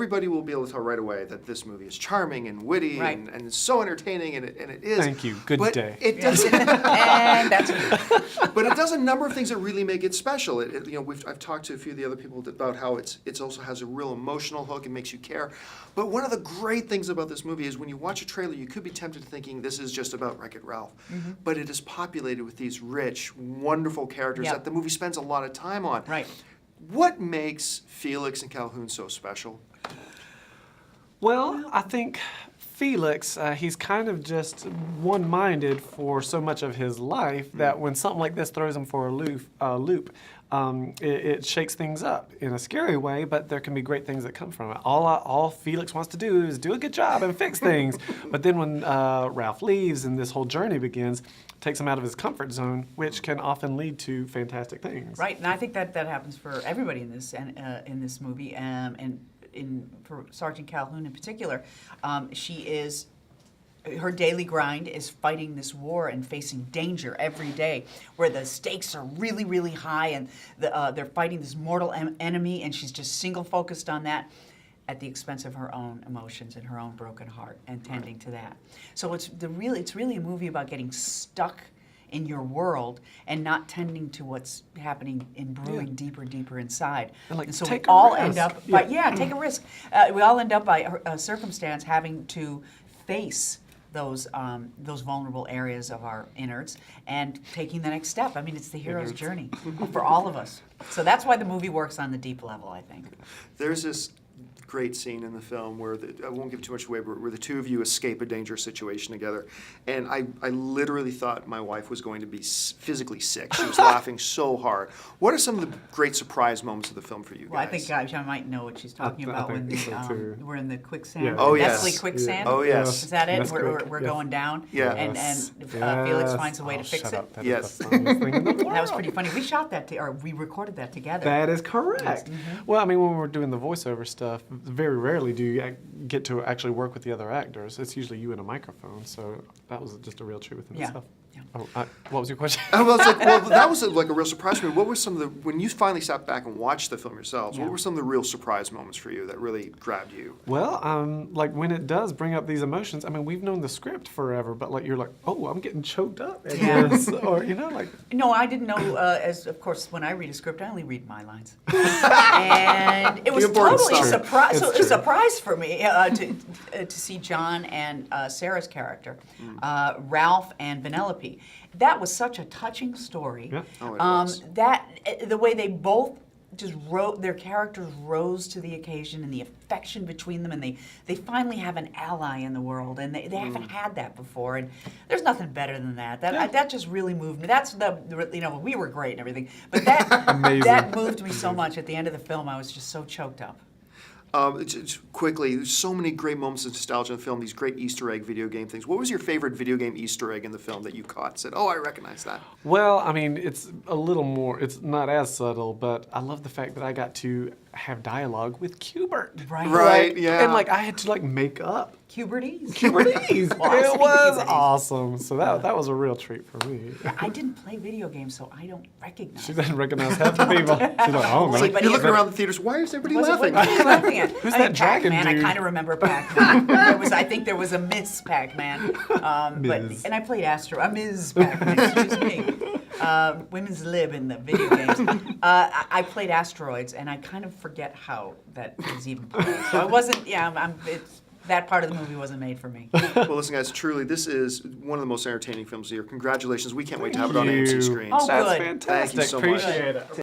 everybody will be able to tell right away that this movie is charming and witty and so entertaining, and it is. Thank you. Good day. It does, and that's but it does a number of things that really make it special. I've talked to a few of the other people about how it also has a real emotional hook. It makes you care. But one of the great things about this movie is when you watch a trailer, you could be tempted to thinking this is just about Wreck-It Ralph. But it is populated with these rich, wonderful characters that the movie spends a lot of time on. Right. What makes Felix and Calhoun so special? Well, I think Felix, he's kind of just one-minded for so much of his life that when something like this throws him for a loop, it shakes things up in a scary way, but there can be great things that come from it. All Felix wants to do is do a good job and fix things. But then when Ralph leaves and this whole journey begins, takes him out of his comfort zone, which can often lead to fantastic things. right, and I think that happens for everybody in this movie, and for Sergeant Calhoun in particular. Her daily grind is fighting this war and facing danger every day, where the stakes are really, really high, and they're fighting this mortal enemy, and she's just single focused on that, at the expense of her own emotions and her own broken heart, and tending to that. So it's really a movie about getting stuck in your world and not tending to what's happening and brewing deeper inside. And so take we all a risk. end up by take a risk. We all end up by circumstance having to face those vulnerable areas of our innards and taking the next step. I mean, it's the hero's journey for all of us. So that's why the movie works on the deep level, I think. There's this great scene in the film where I won't give too much away, but where the two of you escape a dangerous situation together. And I literally thought my wife was going to be physically sick. She was laughing so hard. What are some of the great surprise moments of the film for you guys? Well, I think I might know what she's talking about when we're in the quicksand. Yeah. Oh, yes. Nestle quicksand. Oh, yes. Is that it? Nestle, We're going down. Yeah. And Felix finds a way to fix it. Yes. That That was pretty funny. We shot that, or we recorded that together. That is correct. Well, I mean, when we're doing the voiceover stuff, very rarely do you get to actually work with the other actors. It's usually you and a microphone, so that was just a real treat within itself. Yeah. Oh, what was your question? Well, that was like a real surprise for me. What were some of the, when you finally sat back and watched the film yourselves, what were some of the real surprise moments for you that really grabbed you? Well, like when it does bring up these emotions, I mean, we've known the script forever, but like you're like, oh, I'm getting choked up at this, or like. No, I didn't know. As of course, when I read a script, I only read my lines, and it was totally a surprise. So it was a surprise for me to see John and Sarah's character, Ralph and Vanellope. That was such a touching story. Yeah. Oh, it was. The way they both just their characters rose to the occasion, and the affection between them, and they finally have an ally in the world, and they haven't had that before, and there's nothing better than that. That just really moved me. That's we were great and everything, but that moved me so much. At the end of the film, I was just so choked up. Quickly, there's so many great moments of nostalgia in the film, these great Easter egg video game things. What was your favorite video game Easter egg in the film that you caught? Said, oh, I recognize that. Well, I mean, it's a little more, it's not as subtle, but I love the fact that I got to have dialogue with Cubert. Right, yeah. And like I had to like make up Cubertese. Cubertese. It was awesome. So that was a real treat for me. I didn't play video games, so I don't recognize. She didn't recognize half the people. She's like, oh It's man. like, you're looking around the theaters, why is everybody laughing? What are you laughing at? Who's that dragon Pac-Man, dude? I kind of remember Pac-Man. I think there was a Miss Pac-Man. And I played Ms. Pac-Man, excuse me. Women's lib in the video games. I played Asteroids, and I kind of forget how that was even played. So I wasn't, that part of the movie wasn't made for me. Well, listen, guys, truly, this is one of the most entertaining films of the year. Congratulations. We can't wait to have it on AMC screens. Oh, That's good. fantastic. Thank you so much. Appreciate it.